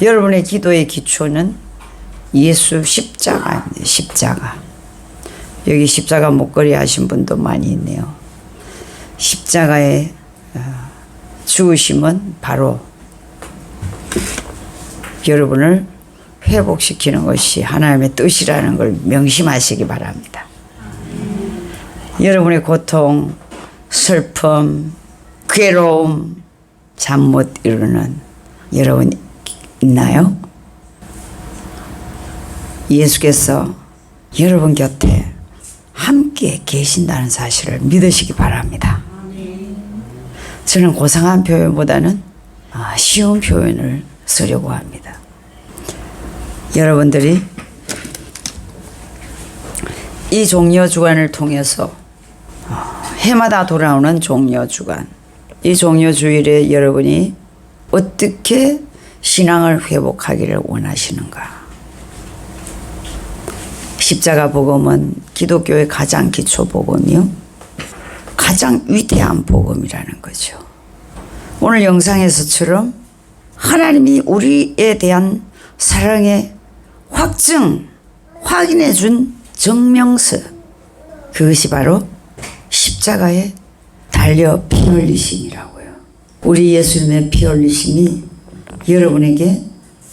여러분의 기도의 기초는 예수 십자가입니다. 십자가. 여기 십자가 목걸이 하신 분도 많이 있네요. 십자가의 죽으심은 바로 여러분을 회복시키는 것이 하나님의 뜻이라는 걸 명심하시기 바랍니다. 여러분의 고통, 슬픔, 괴로움, 잠 못 이루는 여러분 있나요? 예수께서 여러분 곁에 함께 계신다는 사실을 믿으시기 바랍니다. 저는 고상한 표현보다는 쉬운 표현을 쓰려고 합니다. 여러분들이 이 종려주간을 통해서 해마다 돌아오는 종려주간, 이 종려주일에 여러분이 어떻게 신앙을 회복하기를 원하시는가? 십자가 복음은 기독교의 가장 기초 복음이요, 가장 위대한 복음이라는 거죠. 오늘 영상에서처럼 하나님이 우리에 대한 사랑의 확인해 준 증명서, 그것이 바로 십자가에 달려 피 흘리심이라고요. 우리 예수님의 피 흘리심이 여러분에게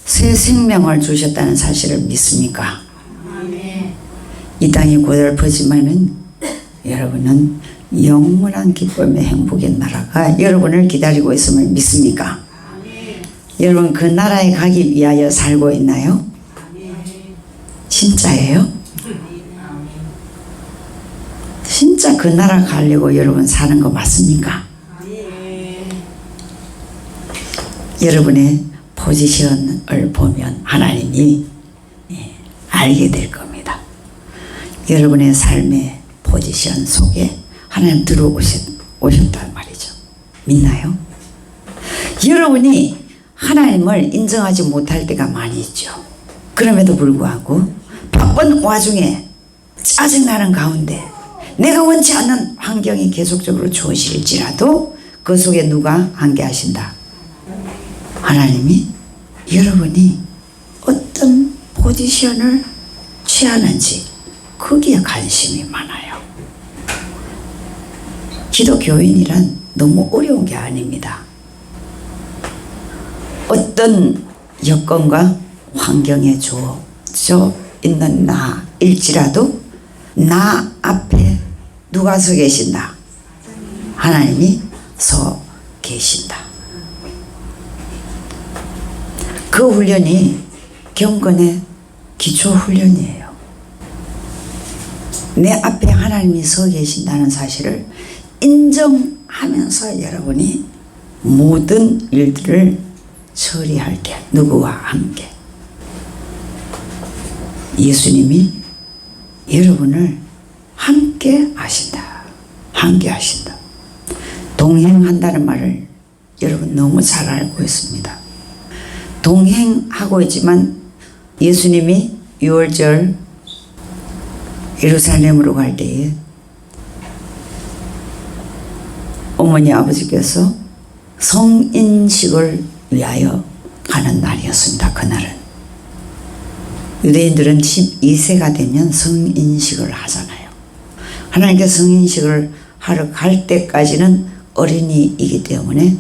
새 생명을 주셨다는 사실을 믿습니까? 이 땅이 고달프지만은 여러분은 영원한 기쁨의 행복의 나라가 여러분을 기다리고 있음을 믿습니까? 여러분 그 나라에 가기 위하여 살고 있나요? 진짜예요? 진짜 그 나라 가려고 여러분 사는 거 맞습니까? 여러분의 포지션을 보면 하나님이 알게 될 겁니다. 여러분의 삶의 포지션 속에 하나님 들어오셨단 말이죠. 믿나요? 여러분이 하나님을 인정하지 못할 때가 많이 있죠. 그럼에도 불구하고 바쁜 와중에 짜증나는 가운데 내가 원치 않는 환경이 계속적으로 주어질지라도 그 속에 누가 함께하신다? 하나님이. 여러분이 어떤 포지션을 취하는지 거기에 관심이 많아요. 기독교인이란 너무 어려운 게 아닙니다. 어떤 여건과 환경에 주어져 있는 나일지라도 나 앞에 누가 서 계신다? 하나님이 서 계신다. 그 훈련이 경건의 기초 훈련이에요. 내 앞에 하나님이 서 계신다는 사실을 인정하면서 여러분이 모든 일들을 처리할 때 누구와 함께? 예수님이 여러분을 함께 하신다. 함께 하신다. 동행한다는 말을 여러분 너무 잘 알고 있습니다. 동행하고 있지만 예수님이 6월절 예루살렘으로 갈 때에 어머니 아버지께서 성인식을 위하여 가는 날이었습니다. 그날은 유대인들은 12세가 되면 성인식을 하잖아요. 하나님께서 성인식을 하러 갈 때까지는 어린이이기 때문에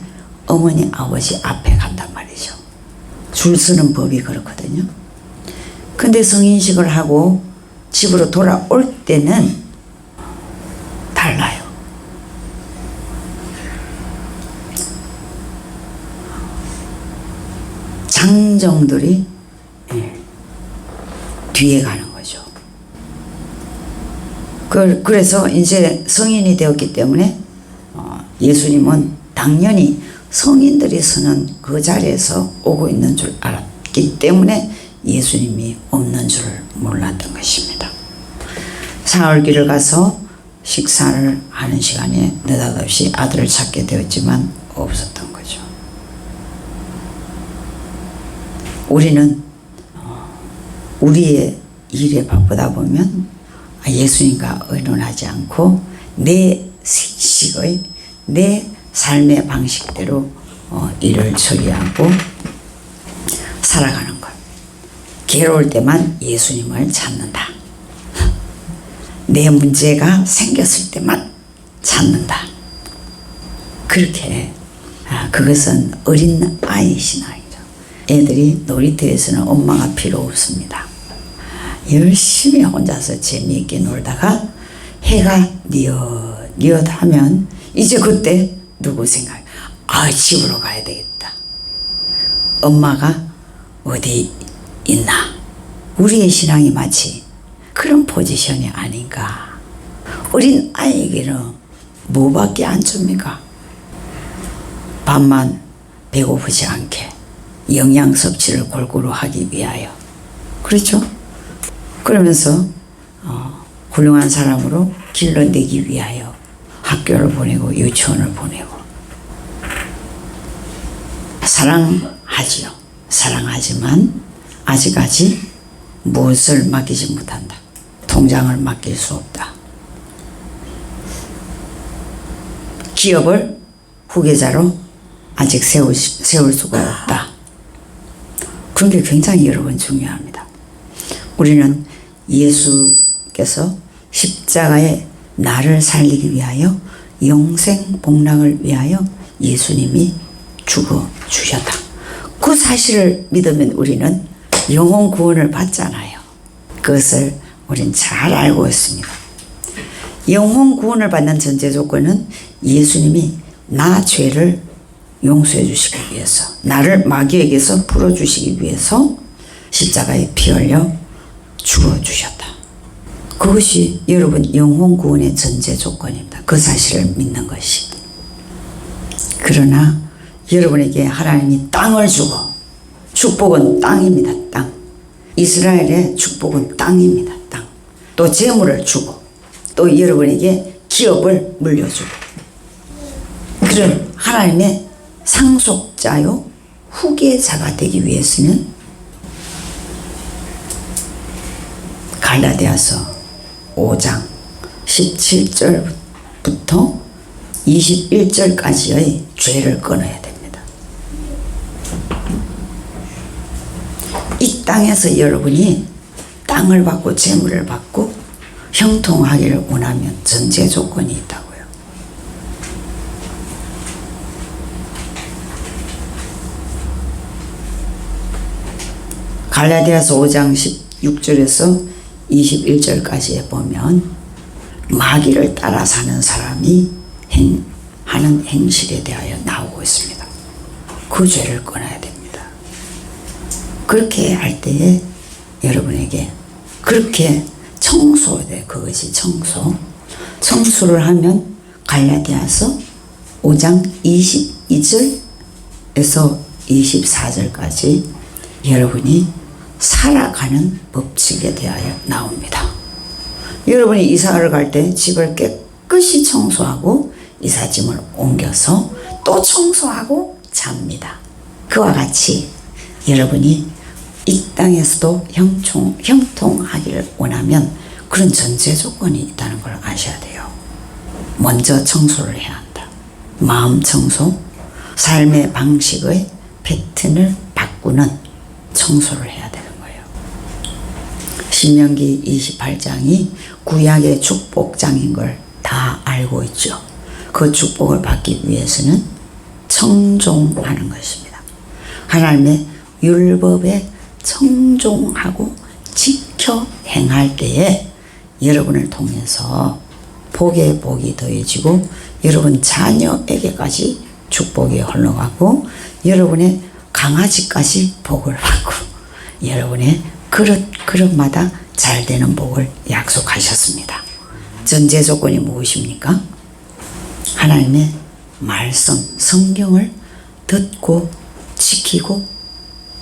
어머니 아버지 앞에 간단 말이죠. 줄 서는 법이 그렇거든요. 근데 성인식을 하고 집으로 돌아올 때는 달라요. 장정들이 뒤에 가는 거죠. 그래서 이제 성인이 되었기 때문에 예수님은 당연히 성인들이 서는 그 자리에서 오고 있는 줄 알았기 때문에 예수님이 없는 줄 몰랐던 것입니다. 사흘길을 가서 식사를 하는 시간에 느닷없이 아들을 찾게 되었지만 없었던 거죠. 우리는 우리의 일에 바쁘다 보면 예수님과 의논하지 않고 내 식의 내 삶의 방식대로 일을 처리하고 살아가는 것. 괴로울 때만 예수님을 찾는다. 내 문제가 생겼을 때만 찾는다. 그렇게 그것은 어린 아이 신앙이죠. 애들이 놀이터에서는 엄마가 필요 없습니다. 열심히 혼자서 재미있게 놀다가 해가 뉘엿 하면 이제 그때 누구 생각? 집으로 가야 되겠다. 엄마가 어디 있나? 우리의 신앙이 마치 그런 포지션이 아닌가. 어린 아이에게는 뭐밖에 안 줍니까? 밥만 배고프지 않게 영양 섭취를 골고루 하기 위하여. 그렇죠? 그러면서 훌륭한 사람으로 길러내기 위하여 학교를 보내고 유치원을 보내고 사랑하지요. 사랑하지만 아직까지 무엇을 맡기지 못한다. 통장을 맡길 수 없다. 기업을 후계자로 아직 세울 수가 없다. 그런 게 굉장히 여러분 중요합니다. 우리는 예수께서 십자가에 나를 살리기 위하여 영생 복락을 위하여 예수님이 죽어 주셨다. 그 사실을 믿으면 우리는 영혼 구원을 받잖아요. 그것을 우린 잘 알고 있습니다. 영혼 구원을 받는 전제 조건은 예수님이 나 죄를 용서해 주시기 위해서, 나를 마귀에게서 풀어주시기 위해서 십자가에 피 흘려 죽어주셨다. 그것이 여러분 영혼 구원의 전제 조건입니다. 그 사실을 믿는 것이. 그러나 여러분에게 하나님이 땅을 주고, 축복은 땅입니다. 땅. 이스라엘의 축복은 땅입니다. 땅. 또 재물을 주고, 또 여러분에게 기업을 물려주고, 그런 하나님의 상속자요 후계자가 되기 위해서는 갈라디아서 5장 17절부터 21절까지의 죄를 끊어야 됩니다. 이 땅에서 여러분이 땅을 받고 재물을 받고 형통하기를 원하면 전제 조건이 있다고요. 갈라디아서 5장 16절에서 21절까지에 보면 마귀를 따라 사는 사람이 하는 행실에 대하여 나오고 있습니다. 그 죄를 끊어야 됩니다. 그렇게 할 때에 여러분에게 그렇게 청소돼. 그것이 청소를 하면 갈라디아서 5장 22절에서 24절까지 여러분이 살아가는 법칙에 대하여 나옵니다. 여러분이 이사를 갈 때 집을 깨끗이 청소하고 이삿짐을 옮겨서 또 청소하고 잡니다. 그와 같이 여러분이 이 땅에서도 형통하기를 원하면 그런 전제 조건이 있다는 걸 아셔야 돼요. 먼저 청소를 해야 한다. 마음 청소, 삶의 방식의 패턴을 바꾸는 청소를 해야 되는 거예요. 신명기 28장이 구약의 축복장인 걸 다 알고 있죠. 그 축복을 받기 위해서는 청종하는 것입니다. 하나님의 율법에 청종하고 지켜 행할 때에 여러분을 통해서 복에 복이 더해지고 여러분 자녀에게까지 축복이 흘러가고 여러분의 강아지까지 복을 받고 여러분의 그릇마다 잘 되는 복을 약속하셨습니다. 전제 조건이 무엇입니까? 하나님의 말씀, 성경을 듣고 지키고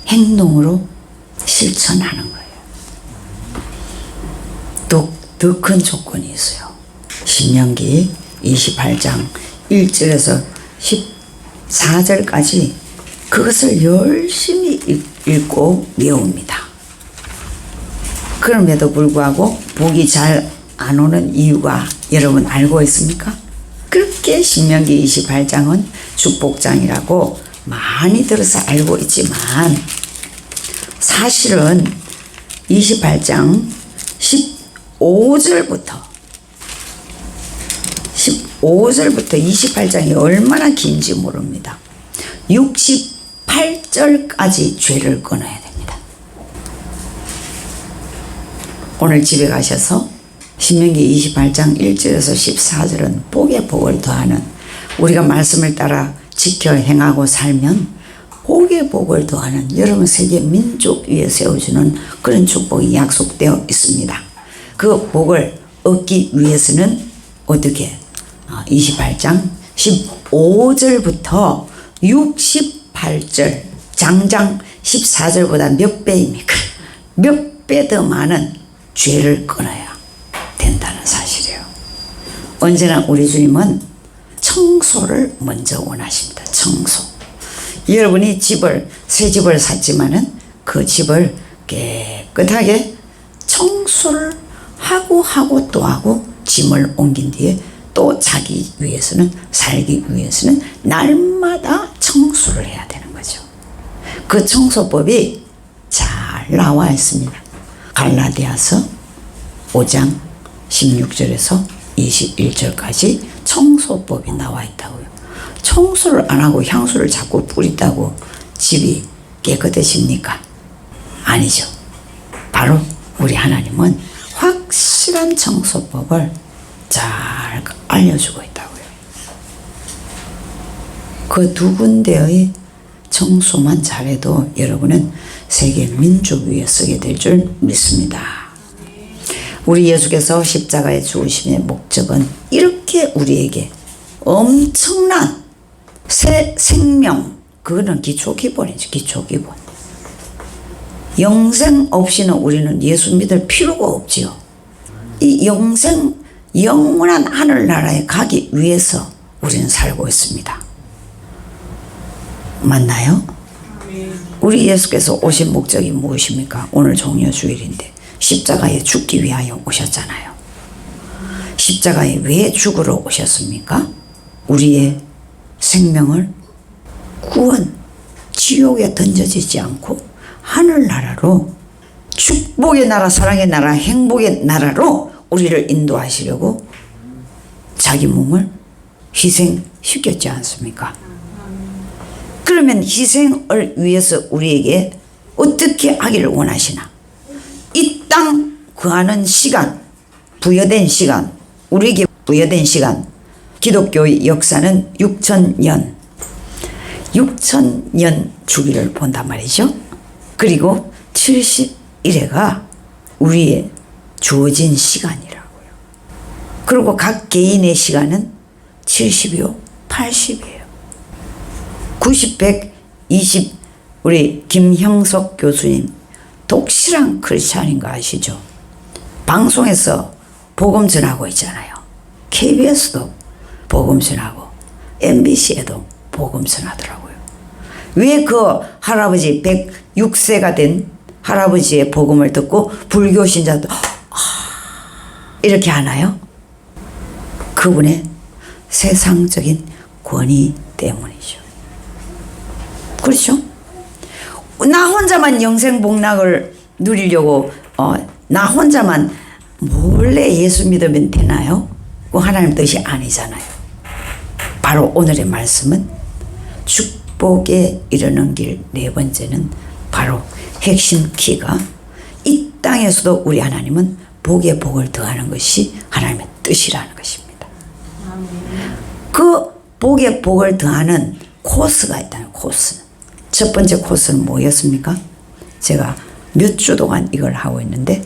행동으로 실천하는 거예요. 또 더 큰 조건이 있어요. 신명기 28장 1절에서 14절까지 그것을 열심히 읽고 외웁니다. 그럼에도 불구하고 복이 잘 안 오는 이유가 여러분 알고 있습니까? 그렇게 신명기 28장은 축복장이라고 많이 들어서 알고 있지만 사실은 28장 15절부터 28장이 얼마나 긴지 모릅니다. 68절까지 죄를 끊어야 됩니다. 오늘 집에 가셔서 신명기 28장 1절에서 14절은 복에 복을 더하는, 우리가 말씀을 따라 지켜 행하고 살면 복에 복을 더하는 여러분 세계 민족 위에 세워주는 그런 축복이 약속되어 있습니다. 그 복을 얻기 위해서는 어떻게 28장 15절부터 68절 장장 14절보다 몇 배입니까? 몇 배 더 많은 죄를 끊어야 된다는 사실이에요. 언제나 우리 주님은 청소를 먼저 원하십니다. 청소. 여러분이 새 집을 샀지만은 그 집을 깨끗하게 청소를 하고 또 하고 짐을 옮긴 뒤에 또 자기 위해서는, 살기 위해서는 날마다 청소를 해야 되는 거죠. 그 청소법이 잘 나와 있습니다. 갈라디아서 5장 16절에서 21절까지 청소법이 나와 있다고요. 청소를 안 하고 향수를 자꾸 뿌린다고 집이 깨끗해집니까? 아니죠. 바로 우리 하나님은 확실한 청소법을 잘 알려주고 있다고요. 그 두 군데의 청소만 잘해도 여러분은 세계 민족 위에 서게 될 줄 믿습니다. 우리 예수께서 십자가에 죽으심의 목적은 이렇게 우리에게 엄청난 새 생명, 그거는 기초 기본이죠. 기초 기본. 영생 없이는 우리는 예수 믿을 필요가 없지요. 이 영원한 하늘나라에 가기 위해서 우리는 살고 있습니다. 맞나요? 우리 예수께서 오신 목적이 무엇입니까? 오늘 종려주일인데 십자가에 죽기 위하여 오셨잖아요. 십자가에 왜 죽으러 오셨습니까? 우리의 생명을 구원, 지옥에 던져지지 않고 하늘나라로, 축복의 나라, 사랑의 나라, 행복의 나라로 우리를 인도하시려고 자기 몸을 희생시켰지 않습니까? 그러면 희생을 위해서 우리에게 어떻게 하기를 원하시나? 이 땅 거하는 시간, 부여된 시간, 우리에게 부여된 시간, 기독교의 역사는 6,000년 주기를 본단 말이죠. 그리고 70일에가 우리의 주어진 시간이라고요. 그리고 각 개인의 시간은 70이요, 80이에요. 90, 100, 20 우리 김형석 교수님 독실한 크리스찬인 거 아시죠? 방송에서 복음 전하고 있잖아요. KBS도 복음 전하고 MBC에도 복음 전하더라고요. 왜 그 할아버지 106세가 된 할아버지의 복음을 듣고 불교 신자도 이렇게 하나요? 그분의 세상적인 권위 때문이죠. 그렇죠? 나 혼자만 영생복락을 누리려고 나 혼자만 몰래 예수 믿으면 되나요? 그 하나님 뜻이 아니잖아요. 바로 오늘의 말씀은 축복에 이르는 길 네 번째는 바로 핵심 키가 이 땅에서도 우리 하나님은 복에 복을 더하는 것이 하나님의 뜻이라는 것입니다. 그 복에 복을 더하는 코스가 있다는 코스. 첫 번째 코스는 뭐였습니까? 제가 몇 주 동안 이걸 하고 있는데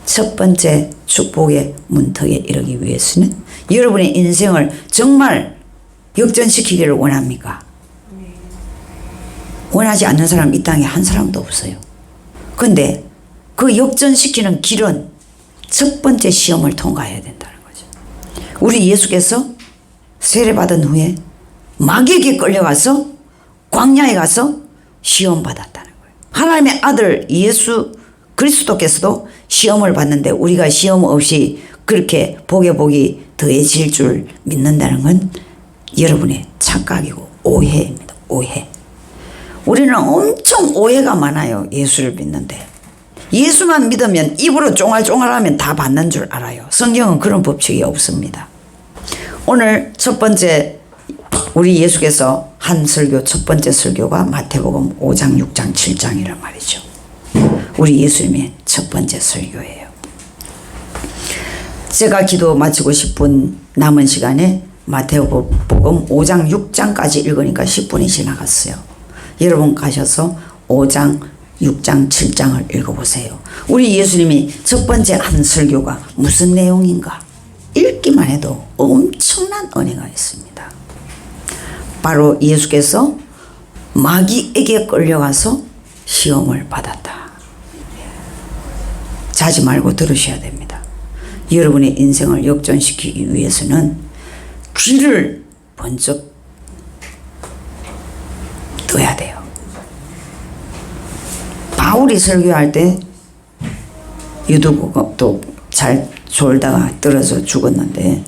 첫 번째 축복의 문턱에 이르기 위해서는 여러분의 인생을 정말 역전시키기를 원합니까? 원하지 않는 사람 이 땅에 한 사람도 없어요. 그런데 그 역전시키는 길은 첫 번째 시험을 통과해야 된다는 거죠. 우리 예수께서 세례받은 후에 마귀에게 끌려가서 광야에 가서 시험 받았다는 거예요. 하나님의 아들 예수 그리스도께서도 시험을 받는데 우리가 시험 없이 그렇게 복에 복이 더해질 줄 믿는다는 건 여러분의 착각이고 오해입니다. 오해. 우리는 엄청 오해가 많아요. 예수를 믿는데. 예수만 믿으면 입으로 쫑알쫑알하면 다 받는 줄 알아요. 성경은 그런 법칙이 없습니다. 오늘 첫 번째 우리 예수께서 한 설교, 첫 번째 설교가 마태복음 5장, 6장, 7장이란 말이죠. 우리 예수님의 첫 번째 설교예요. 제가 기도 마치고 10분 남은 시간에 마태복음 5장, 6장까지 읽으니까 10분이 지나갔어요. 여러분 가셔서 5장, 6장, 7장을 읽어보세요. 우리 예수님이 첫 번째 한 설교가 무슨 내용인가? 읽기만 해도 엄청난 은혜가 있습니다. 바로 예수께서 마귀에게 끌려가서 시험을 받았다. 자지 말고 들으셔야 됩니다. 여러분의 인생을 역전시키기 위해서는 귀를 번쩍 떠야 돼요. 바울이 설교할 때 유두국도 잘 졸다가 떨어져 죽었는데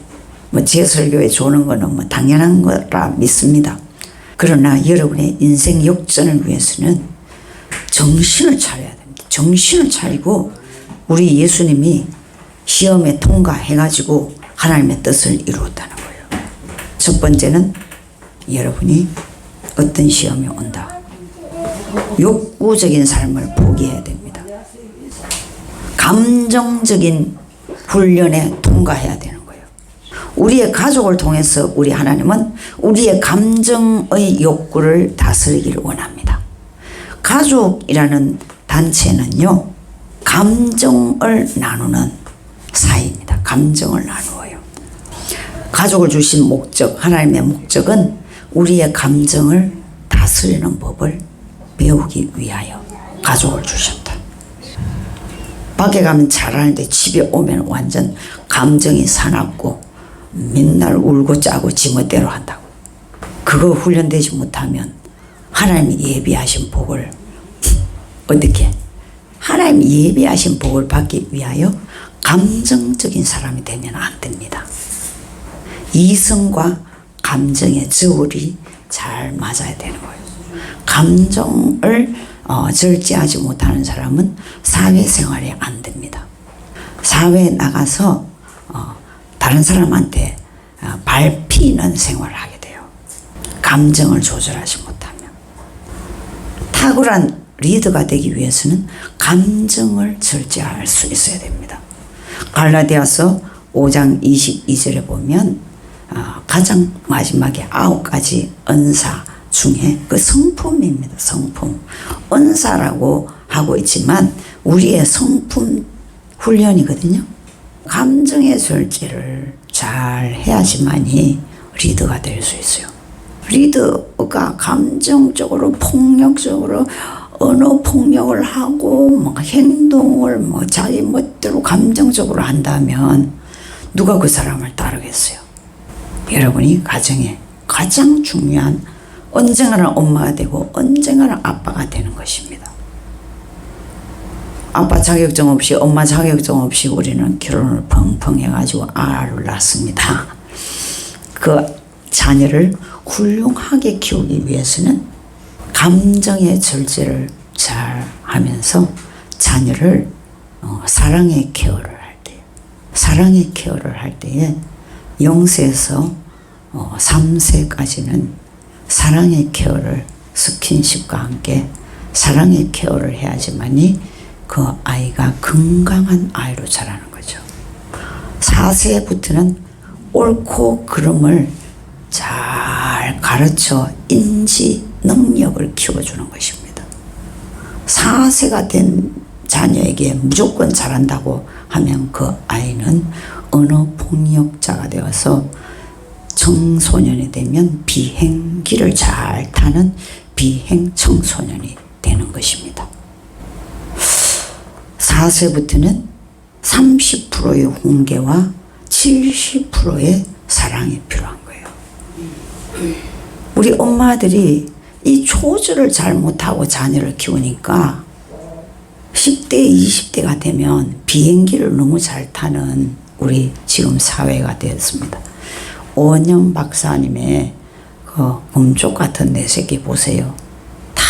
뭐 제 설교에 조는 거는 뭐 당연한 거라 믿습니다. 그러나 여러분의 인생 역전을 위해서는 정신을 차려야 됩니다. 정신을 차리고 우리 예수님이 시험에 통과해가지고 하나님의 뜻을 이루었다는 거예요. 첫 번째는 여러분이 어떤 시험이 온다. 욕구적인 삶을 포기해야 됩니다. 감정적인 훈련에 통과해야 되는 거예요. 우리의 가족을 통해서 우리 하나님은 우리의 감정의 욕구를 다스리기를 원합니다. 가족이라는 단체는요, 감정을 나누는 사이입니다. 감정을 나누어요. 가족을 주신 목적, 하나님의 목적은 우리의 감정을 다스리는 법을 배우기 위하여 가족을 주셨다. 밖에 가면 잘하는데 집에 오면 완전 감정이 사납고 맨날 울고 짜고 지멋대로 한다고. 그거 훈련되지 못하면 하나님이 예비하신 복을 어떻게? 하나님이 예비하신 복을 받기 위하여 감정적인 사람이 되면 안 됩니다. 이성과 감정의 저울이 잘 맞아야 되는 거예요. 감정을 절제하지 못하는 사람은 사회생활이 안 됩니다. 사회에 나가서 다른 사람한테 밟히는 생활을 하게 돼요. 감정을 조절하지 못하면. 탁월한 리더가 되기 위해서는 감정을 절제할 수 있어야 됩니다. 갈라디아서 5장 22절에 보면 가장 마지막에 9가지 은사 중에 그 성품입니다. 성품. 은사라고 하고 있지만 우리의 성품 훈련이거든요. 감정의 절제를 잘 해야지만이 리더가 될 수 있어요. 리더가 감정적으로 폭력적으로 언어 폭력을 하고 뭐 행동을 자기 멋대로 감정적으로 한다면 누가 그 사람을 따르겠어요? 여러분이 가정에 가장 중요한 언젠가는 엄마가 되고 언젠가는 아빠가 되는 것입니다. 아빠 자격증 없이 엄마 자격증 없이 우리는 결혼을 펑펑 해가지고 아를 낳습니다. 그 자녀를 훌륭하게 키우기 위해서는 감정의 절제를 잘 하면서 자녀를 사랑의 케어를 할 때, 사랑의 케어를 할 때에 0세에서 3세까지는 사랑의 케어를 스킨십과 함께 사랑의 케어를 해야지만이 그 아이가 건강한 아이로 자라는 거죠. 4세부터는 옳고 그름을 잘 가르쳐 인지 능력을 키워주는 것입니다. 4세가 된 자녀에게 무조건 잘한다고 하면 그 아이는 언어 폭력자가 되어서 청소년이 되면 비행기를 잘 타는 비행 청소년이 되는 것입니다. 4세부터는 30%의 훈계와 70%의 사랑이 필요한 거예요. 우리 엄마들이 이 조절을 잘 못하고 자녀를 키우니까 10대, 20대가 되면 비행기를 너무 잘 타는 우리 지금 사회가 되었습니다. 오은영 박사님의 그 금쪽 같은 내 새끼 보세요. 다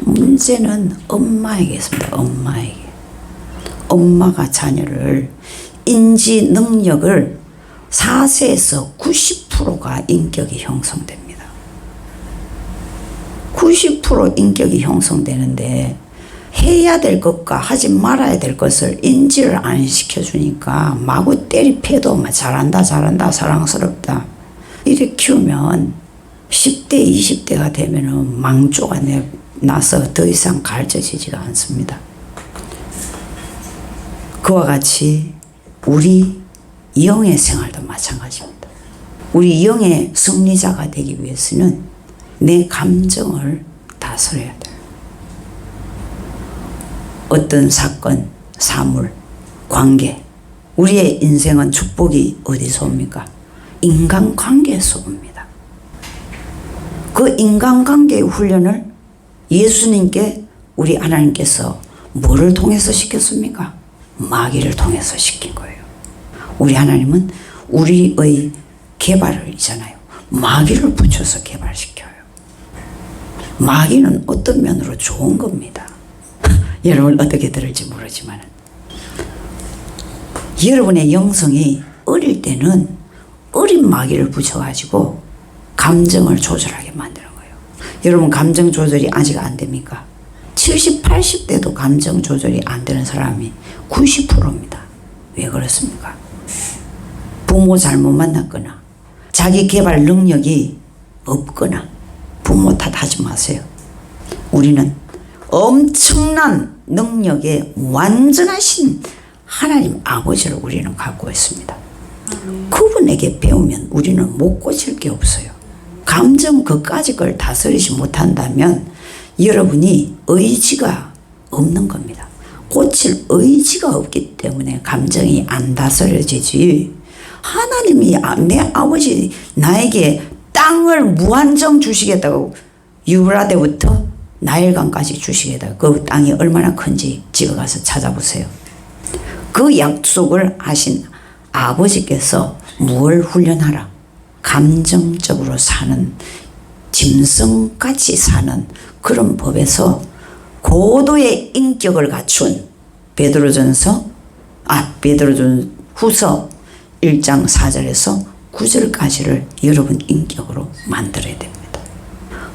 문제는 엄마에게 있습니다. 엄마에게. 엄마가 자녀를 인지 능력을 4세에서 90%가 인격이 형성됩니다. 90% 인격이 형성되는데 해야 될 것과 하지 말아야 될 것을 인지를 안 시켜주니까 마구 때리 패도 막 잘한다 사랑스럽다 이렇게 키우면 10대 20대가 되면은 망조가 나서 더 이상 가르쳐지지가 않습니다. 그와 같이 우리 영의 생활도 마찬가지입니다. 우리 영의 승리자가 되기 위해서는 내 감정을 다스려야 돼요. 어떤 사건, 사물, 관계, 우리의 인생은 축복이 어디서 옵니까? 인간관계에서 옵니다. 그 인간관계의 훈련을 예수님께 우리 하나님께서 뭐를 통해서 시켰습니까? 마귀를 통해서 시킨 거예요. 우리 하나님은 우리의 개발이잖아요. 마귀를 붙여서 개발시켜요. 마귀는 어떤 면으로 좋은 겁니다. 여러분 어떻게 들을지 모르지만 여러분의 영성이 어릴 때는 어린 마귀를 붙여가지고 감정을 조절하게 만드는 거예요. 여러분 감정 조절이 아직 안 됩니까? 70, 80대도 감정 조절이 안 되는 사람이 90%입니다. 왜 그렇습니까? 부모 잘못 만났거나 자기 개발 능력이 없거나 부모 탓하지 마세요. 우리는 엄청난 능력에 완전하신 하나님 아버지를 우리는 갖고 있습니다. 그분에게 배우면 우리는 못 고칠 게 없어요. 감정 그까지 걸 다스리지 못한다면 여러분이 의지가 없는 겁니다. 고칠 의지가 없기 때문에 감정이 안 다스려지지. 하나님이 내 아버지 나에게 땅을 무한정 주시겠다고 유브라데부터 나일강까지 주시겠다. 그 땅이 얼마나 큰지 집에 가서 찾아보세요. 그 약속을 하신 아버지께서 뭘 훈련하라? 감정적으로 사는, 짐승같이 사는 그런 법에서 고도의 인격을 갖춘 베드로전서 1장 4절에서 9절까지를 여러분 인격으로 만들어야 됩니다.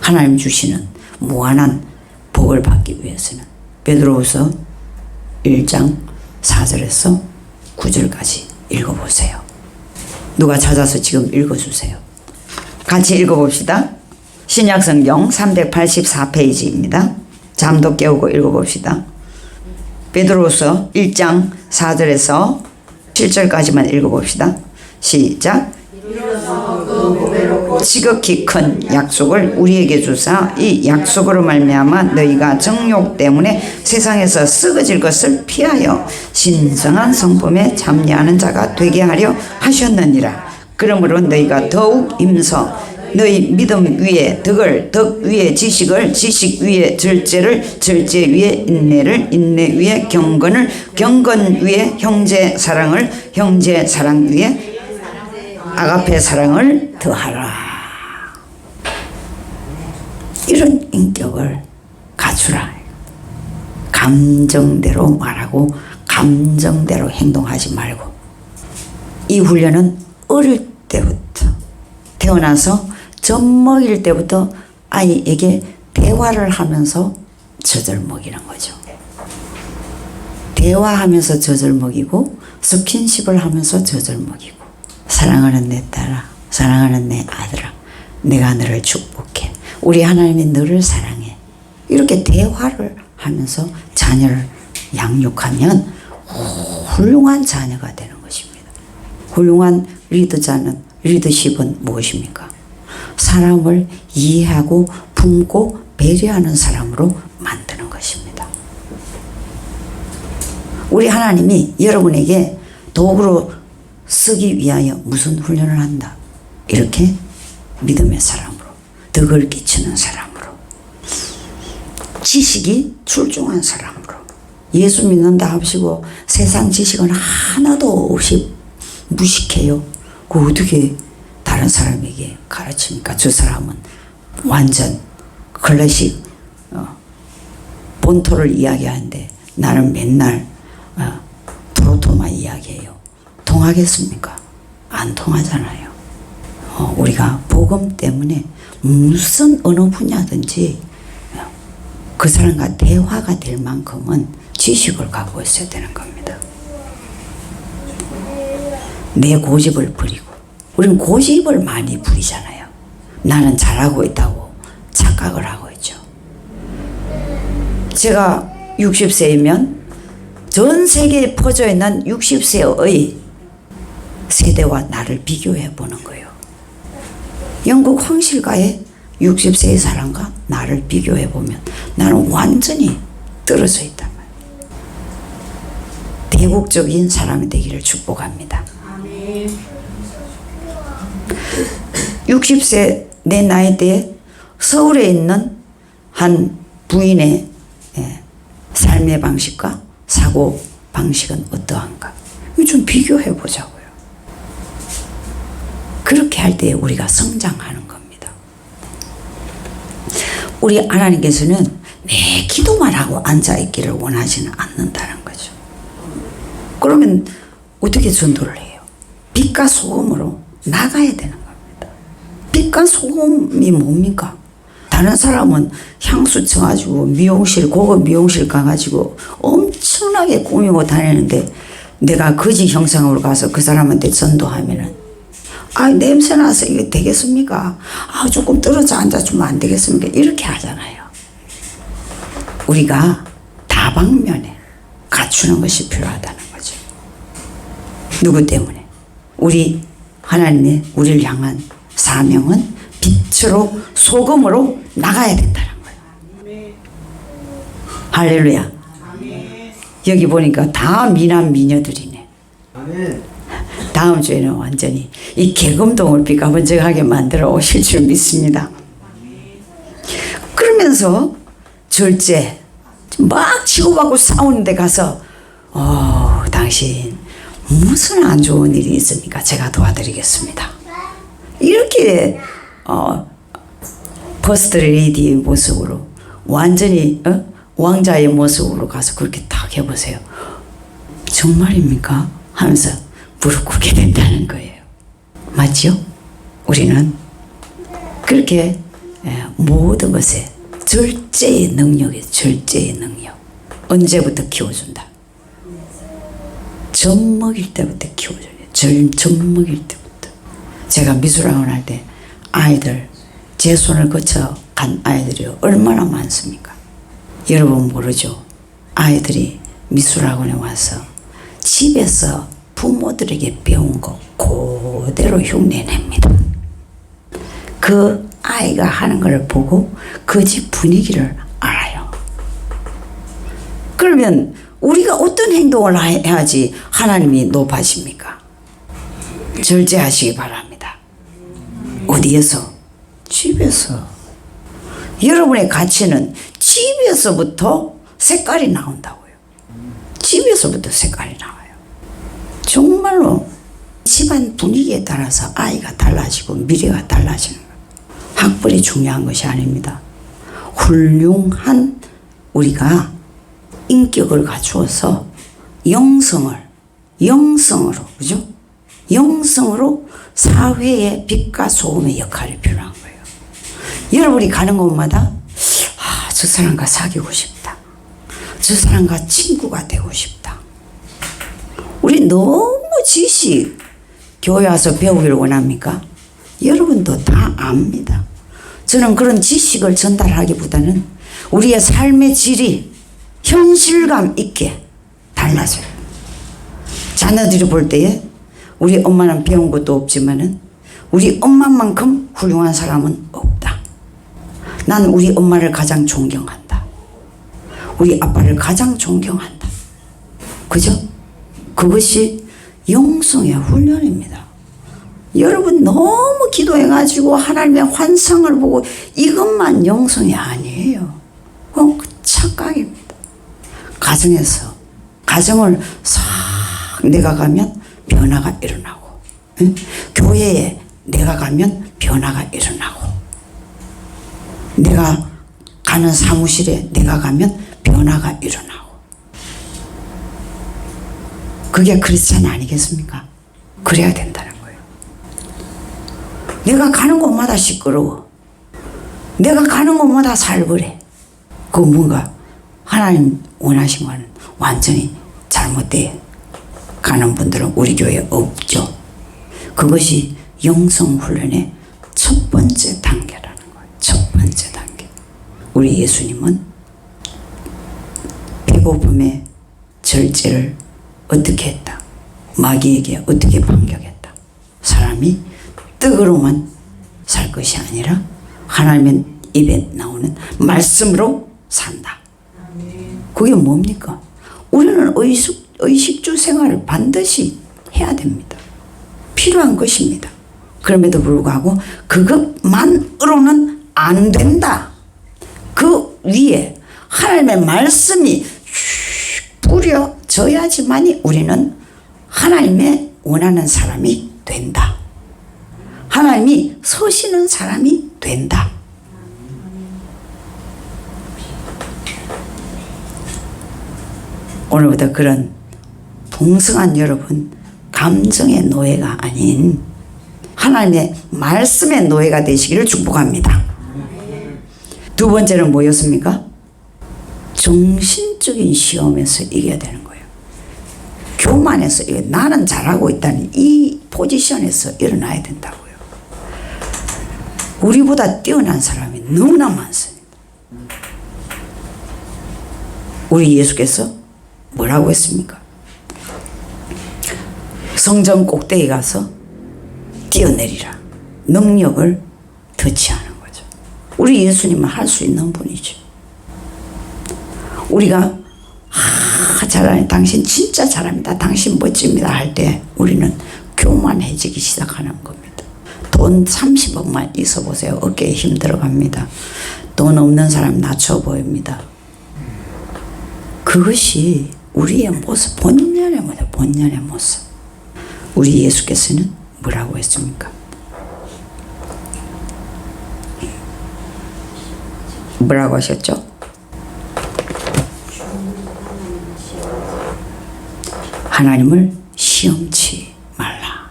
하나님 주시는 무한한 복을 받기 위해서는 베드로후서 1장 4절에서 9절까지 읽어보세요. 누가 찾아서 지금 읽어주세요. 같이 읽어봅시다. 신약성경 384페이지입니다. 잠도 깨우고 읽어봅시다. 베드로후서 1장 4절에서 7절까지만 읽어봅시다. 시작. 지극히 큰 약속을 우리에게 주사 이 약속으로 말미암아 너희가 정욕 때문에 세상에서 썩어질 것을 피하여 신성한 성품에 참여하는 자가 되게 하려 하셨느니라. 그러므로 너희가 더욱 임서 너희 믿음 위에 덕을, 덕 위에 지식을, 지식 위에 절제를, 절제 위에 인내를, 인내 위에 경건을, 경건 위에 형제 사랑을, 형제 사랑 위에 아가페 사랑을 더하라. 이런 인격을 갖추라. 감정대로 말하고 감정대로 행동하지 말고. 이 훈련은 어릴 때부터 태어나서 젖 먹일 때부터 아이에게 대화를 하면서 젖을 먹이는 거죠. 대화하면서 젖을 먹이고 스킨십을 하면서 젖을 먹이고 사랑하는 내 딸아, 사랑하는 내 아들아, 내가 너를 축복해. 우리 하나님이 너를 사랑해. 이렇게 대화를 하면서 자녀를 양육하면 훌륭한 자녀가 되는 것입니다. 훌륭한 리더십은 무엇입니까? 사람을 이해하고 품고 배려하는 사람으로 만드는 것입니다. 우리 하나님이 여러분에게 도구로 쓰기 위하여 무슨 훈련을 한다? 이렇게 믿음의 사람으로, 덕을 끼치는 사람으로, 지식이 출중한 사람으로, 예수 믿는다 하시고 세상 지식은 하나도 없이 무식해요. 그 어떻게 다른 사람에게 가르칩니까? 저 사람은 완전 클래식 본토를 이야기하는데 나는 맨날 토로토만 이야기해요. 통하겠습니까? 안 통하잖아요. 우리가 복음 때문에 무슨 어느 분야든지 그 사람과 대화가 될 만큼은 지식을 갖고 있어야 되는 겁니다. 내 고집을 부리고, 우리는 고집을 많이 부리잖아요. 나는 잘하고 있다고 착각을 하고 있죠. 제가 60세이면 전 세계에 퍼져 있는 60세의 세대와 나를 비교해 보는 거예요. 영국 황실가의 60세의 사람과 나를 비교해 보면 나는 완전히 떨어져 있단 말이에요. 대국적인 사람이 되기를 축복합니다. 60세 내 나이 때에 서울에 있는 한 부인의 삶의 방식과 사고 방식은 어떠한가? 좀 비교해 보자고요. 그렇게 할 때 우리가 성장하는 겁니다. 우리 하나님께서는 내 기도만 하고 앉아있기를 원하지는 않는다는 거죠. 그러면 어떻게 전도를 해요? 빛과 소금으로 나가야 되는 겁니다. 빛과 소금이 뭡니까? 다른 사람은 향수 쳐가지고 미용실, 고급 미용실 가가지고 엄청나게 꾸미고 다니는데 내가 거지 형상으로 가서 그 사람한테 전도하면은 냄새 나서 이게 되겠습니까? 조금 떨어져 앉아주면 안 되겠습니까? 이렇게 하잖아요. 우리가 다방면에 갖추는 것이 필요하다는 거죠. 누구 때문에? 우리 하나님의 우리를 향한 사명은 빛으로 소금으로 나가야 된다는 거예요. 할렐루야. 여기 보니까 다 미남 미녀들이네. 다음 주에는 완전히 이 개금동을 삐까번쩍하게 만들어 오실 줄 믿습니다. 그러면서 절제 막 치고받고 싸우는데 가서 당신 무슨 안 좋은 일이 있습니까? 제가 도와드리겠습니다. 이렇게 퍼스트 레이디의 모습으로 완전히 왕자의 모습으로 가서 그렇게 딱 해보세요. 정말입니까? 하면서 무릎 꿇게 된다는 거예요. 맞죠? 우리는 그렇게 모든 것에 절제의 능력이에요. 절제의 능력. 언제부터 키워준다? 젖 먹일 때부터 키워줘요. 젖 먹일 때부터. 제가 미술학원 할 때 아이들, 제 손을 거쳐 간 아이들이 얼마나 많습니까? 여러분 모르죠? 아이들이 미술학원에 와서 집에서 부모들에게 배운 거 그대로 흉내냅니다. 그 아이가 하는 걸 보고 그 집 분위기를 알아요. 그러면 우리가 어떤 행동을 해야지 하나님이 높아집니까? 절제하시기 바랍니다. 어디에서? 집에서. 여러분의 가치는 집에서부터 색깔이 나온다고요. 집에서부터 색깔이 나와요. 정말로 집안 분위기에 따라서 아이가 달라지고 미래가 달라지는 거예요. 학벌이 중요한 것이 아닙니다. 훌륭한 우리가 인격을 갖추어서 영성으로, 그죠? 영성으로 사회의 빛과 소금의 역할이 필요한 거예요. 여러분이 가는 곳마다 저 사람과 사귀고 싶다. 저 사람과 친구가 되고 싶다. 우리 너무 지식 교회 와서 배우기를 원합니까? 여러분도 다 압니다. 저는 그런 지식을 전달하기보다는 우리의 삶의 질이 현실감 있게 달라져요. 자녀들이 볼 때에 우리 엄마는 배운 것도 없지만은 우리 엄마만큼 훌륭한 사람은 없다. 난 우리 엄마를 가장 존경한다. 우리 아빠를 가장 존경한다. 그죠? 그것이 영성의 훈련입니다. 여러분 너무 기도해가지고 하나님의 환상을 보고 이것만 영성이 아니에요. 그건 착각입니다. 가정에서 가정을 싹 내가 가면 변화가 일어나고, 응? 교회에 내가 가면 변화가 일어나고, 내가 가는 사무실에 내가 가면 변화가 변화가 일어나고. 그게 크리스찬 아니겠습니까? 그래야 된다는 거예요. 내가 가는 곳마다 시끄러워. 내가 가는 곳마다 살벌해. 그 뭔가 하나님 원하신 거는 완전히 잘못돼 가는 분들은 우리 교회에 없죠. 그것이 영성훈련의 첫 번째 단계라는 거예요. 첫 번째 단계. 우리 예수님은 배고픔의 절제를 어떻게 했다? 마귀에게 어떻게 반격했다? 사람이 떡으로만 살 것이 아니라 하나님의 입에 나오는 말씀으로 산다. 그게 뭡니까? 우리는 의식주 생활을 반드시 해야 됩니다. 필요한 것입니다. 그럼에도 불구하고 그것만으로는 안 된다. 그 위에 하나님의 말씀이 뿌려져야지만이 우리는 하나님의 원하는 사람이 된다. 하나님이 서시는 사람이 된다. 오늘부터 그런 풍성한 여러분 감정의 노예가 아닌 하나님의 말씀의 노예가 되시기를 축복합니다. 두 번째는 뭐였습니까? 정신적인 시험에서 이겨야 되는 거예요. 교만해서 나는 잘하고 있다는 이 포지션에서 일어나야 된다고요. 우리보다 뛰어난 사람이 너무나 많습니다. 우리 예수께서 뭐라고 했습니까? 성전 꼭대기 가서 뛰어내리라. 능력을 터치하는 거죠. 우리 예수님은 할 수 있는 분이죠. 우리가 잘하네, 당신 진짜 잘합니다, 당신 멋집니다 할 때 우리는 교만해지기 시작하는 겁니다. 돈 30억만 있어 보세요. 어깨에 힘 들어갑니다. 돈 없는 사람 낮춰 보입니다. 그것이 우리의 모습, 본연의 모습, 본연의 모습. 우리 예수께서는 뭐라고 했습니까? 뭐라고 하셨죠? 하나님을 시험치 말라.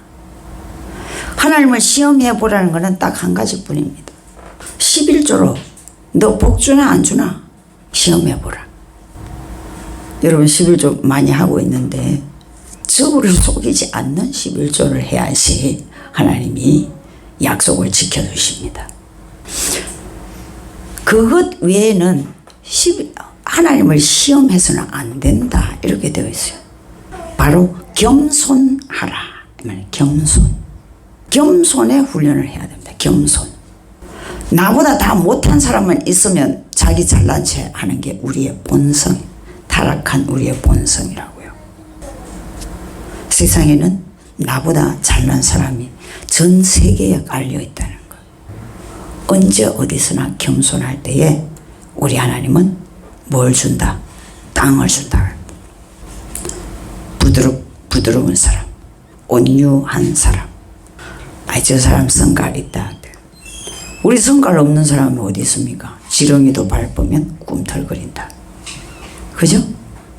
하나님을 시험해 보라는 것은 딱 한 가지뿐입니다. 11조로 너 복 주나 안 주나 시험해 보라. 여러분 11조 많이 하고 있는데 저를 속이지 않는 11조를 해야지 하나님이 약속을 지켜주십니다. 그것 외에는 하나님을 시험해서는 안 된다 이렇게 되어 있어요. 바로 겸손하라. 겸손의 훈련을 해야 됩니다. 겸손. 나보다 다 못한 사람만 있으면 자기 잘난 체 하는 게 우리의 본성, 타락한 우리의 본성이라고요. 세상에는 나보다 잘난 사람이 전 세계에 깔려 있다는 것. 언제 어디서나 겸손할 때에 우리 하나님은 뭘 준다? 땅을 준다. 부드러운 사람, 온유한 사람. 저 사람 성깔 있다. 우리 성깔 없는 사람은 어디 있습니까? 지렁이도 밟으면 꿈틀거린다. 그죠?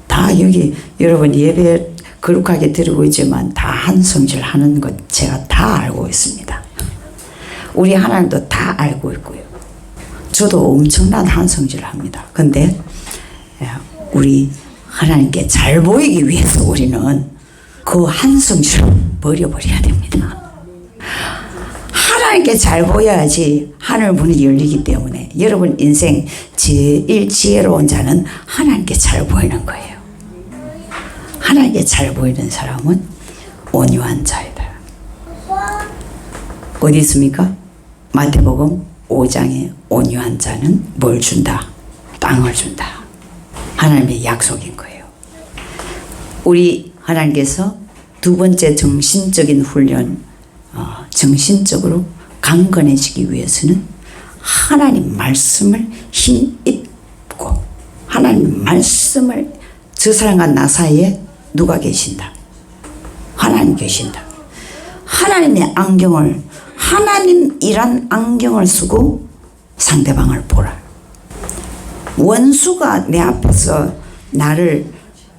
다 여기 여러분 예배 거룩하게 드리고 있지만 다 한성질 하는 것 제가 다 알고 있습니다. 우리 하나님도 다 알고 있고요. 저도 엄청난 한성질을 합니다. 근데 우리 하나님께 잘 보이기 위해서 우리는 그 한성질을 버려버려야 됩니다. 하나님께 잘 보여야지 하늘 문이 열리기 때문에 여러분 인생 제일 지혜로운 자는 하나님께 잘 보이는 거예요. 하나님께 잘 보이는 사람은 온유한 자이다. 어디 있습니까? 마태복음 5장에 온유한 자는 뭘 준다? 땅을 준다. 하나님의 약속인 거예요. 우리 하나님께서 두 번째 정신적인 훈련, 정신적으로 강건해지기 위해서는 하나님 말씀을 힘입고 하나님 말씀을 저 사람과 나 사이에 누가 계신다? 하나님 계신다. 하나님의 안경을 하나님이란 안경을 쓰고 상대방을 보라. 원수가 내 앞에서 나를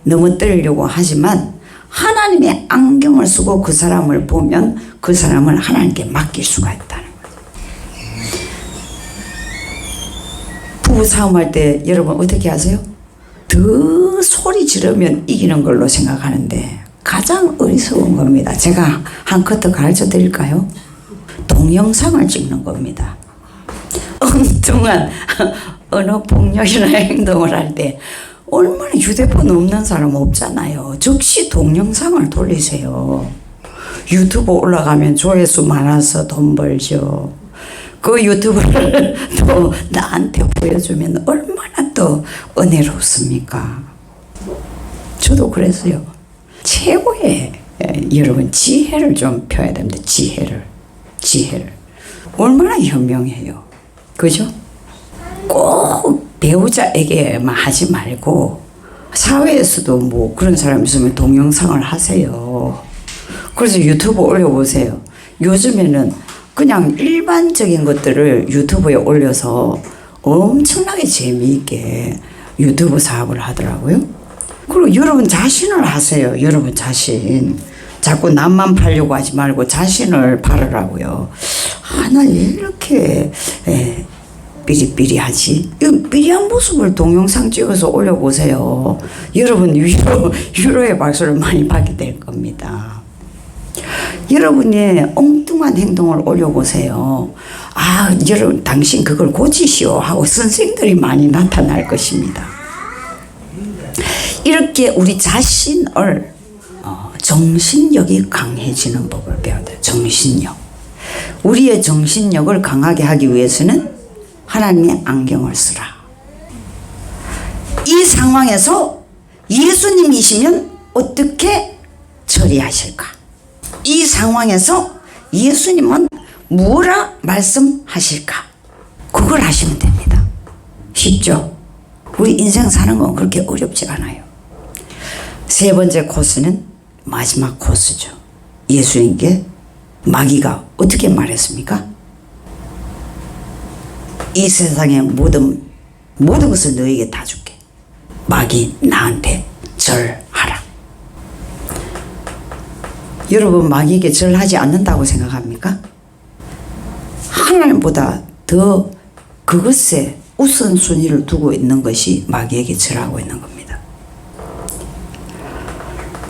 넘어뜨리려고 하지만 하나님의 안경을 쓰고 그 사람을 보면 그 사람을 하나님께 맡길 수가 있다는 거죠. 부부 싸움할 때 여러분 어떻게 하세요? 더 소리 지르면 이기는 걸로 생각하는데 가장 어리석은 겁니다. 제가 한 커트 가르쳐 드릴까요? 동영상을 찍는 겁니다. 엉뚱한 언어 폭력이나 행동을 할 때 얼마나 휴대폰 없는 사람 없잖아요. 즉시 동영상을 돌리세요. 유튜브 올라가면 조회수 많아서 돈 벌죠. 그 유튜브를 또 나한테 보여주면 얼마나 또 은혜롭습니까? 저도 그랬어요. 최고의 여러분 지혜를 좀 펴야 됩니다. 지혜를 얼마나 현명해요. 그죠? 꼭 배우자에게만 하지 말고 사회에서도 뭐 그런 사람 있으면 동영상을 하세요. 그래서 유튜브 올려보세요. 요즘에는 그냥 일반적인 것들을 유튜브에 올려서 엄청나게 재미있게 유튜브 사업을 하더라고요. 그리고 여러분 자신을 하세요. 여러분 자신. 자꾸 남만 팔려고 하지 말고 자신을 팔으라고요. 나 이렇게 삐리삐리하지? 이 삐리한 모습을 동영상 찍어서 올려보세요. 여러분 위로의 박수를 많이 받게 될 겁니다. 여러분의 엉뚱한 행동을 올려보세요. 여러분 당신 그걸 고치시오 하고 선생들이 많이 나타날 것입니다. 이렇게 우리 자신을 정신력이 강해지는 법을 배워야 돼요. 정신력. 우리의 정신력을 강하게 하기 위해서는 하나님의 안경을 쓰라. 이 상황에서 예수님이시면 어떻게 처리하실까? 이 상황에서 예수님은 뭐라 말씀하실까? 그걸 하시면 됩니다. 쉽죠? 우리 인생 사는 건 그렇게 어렵지 않아요. 세 번째 코스는 마지막 코스죠. 예수님께 마귀가 어떻게 말했습니까? 이 세상의 모든 것을 너에게 다 줄게. 마귀 나한테 절하라. 여러분 마귀에게 절하지 않는다고 생각합니까? 하나님보다 더 그것에 우선순위를 두고 있는 것이 마귀에게 절하고 있는 겁니다.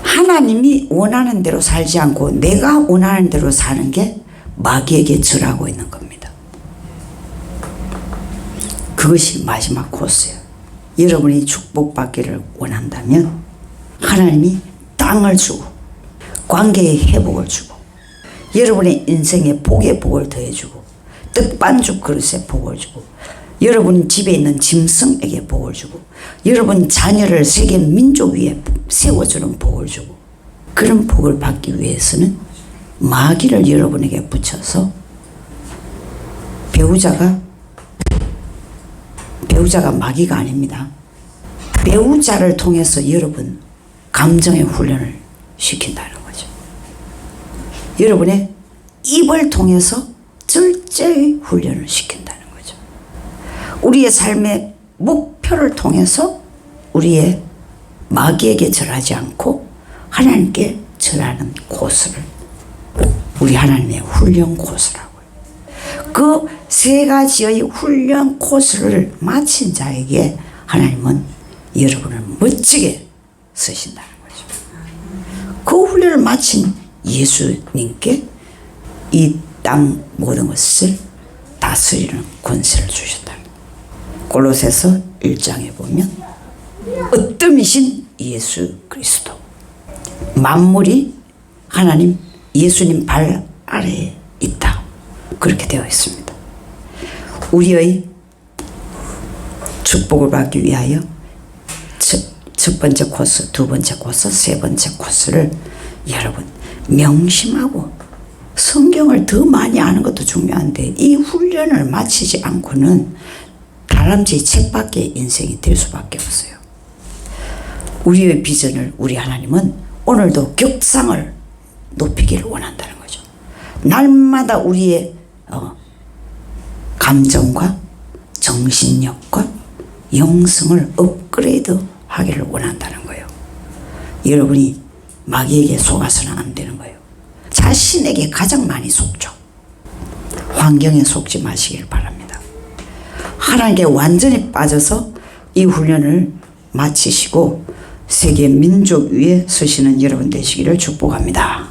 하나님이 원하는 대로 살지 않고 내가 원하는 대로 사는 게 마귀에게 절하고 있는 겁니다. 그것이 마지막 코스예요. 여러분이 축복받기를 원한다면 하나님이 땅을 주고 관계의 회복을 주고 여러분의 인생에 복의 복을 더해주고 떡반죽 그릇에 복을 주고 여러분 집에 있는 짐승에게 복을 주고 여러분 자녀를 세계 민족 위에 세워주는 복을 주고 그런 복을 받기 위해서는 마귀를 여러분에게 붙여서 배우자가 마귀가 아닙니다. 배우자를 통해서 여러분 감정의 훈련을 시킨다는 거죠. 여러분의 입을 통해서 절제의 훈련을 시킨다는 거죠. 우리의 삶의 목표를 통해서 우리의 마귀에게 절하지 않고 하나님께 절하는 코스를 우리 하나님의 훈련 코스라고요. 그 세 가지의 훈련 코스를 마친 자에게 하나님은 여러분을 멋지게 쓰신다는 거죠. 그 훈련을 마친 예수님께 이 땅 모든 것을 다스리는 권세를 주셨다. 골로새서 1장에 보면 어뜸이신 예수 그리스도 만물이 하나님 예수님 발 아래에 있다. 그렇게 되어 있습니다. 우리의 축복을 받기 위하여 첫 번째 코스, 두 번째 코스, 세 번째 코스를 여러분 명심하고 성경을 더 많이 아는 것도 중요한데 이 훈련을 마치지 않고는 다람쥐 책밖에 인생이 될 수밖에 없어요. 우리의 비전을 우리 하나님은 오늘도 격상을 높이기를 원한다는 거죠. 날마다 우리의 감정과 정신력과 영성을 업그레이드 하기를 원한다는 거예요. 여러분이 마귀에게 속아서는 안 되는 거예요. 자신에게 가장 많이 속죠. 환경에 속지 마시길 바랍니다. 하나님께 완전히 빠져서 이 훈련을 마치시고 세계 민족 위에 서시는 여러분 되시기를 축복합니다.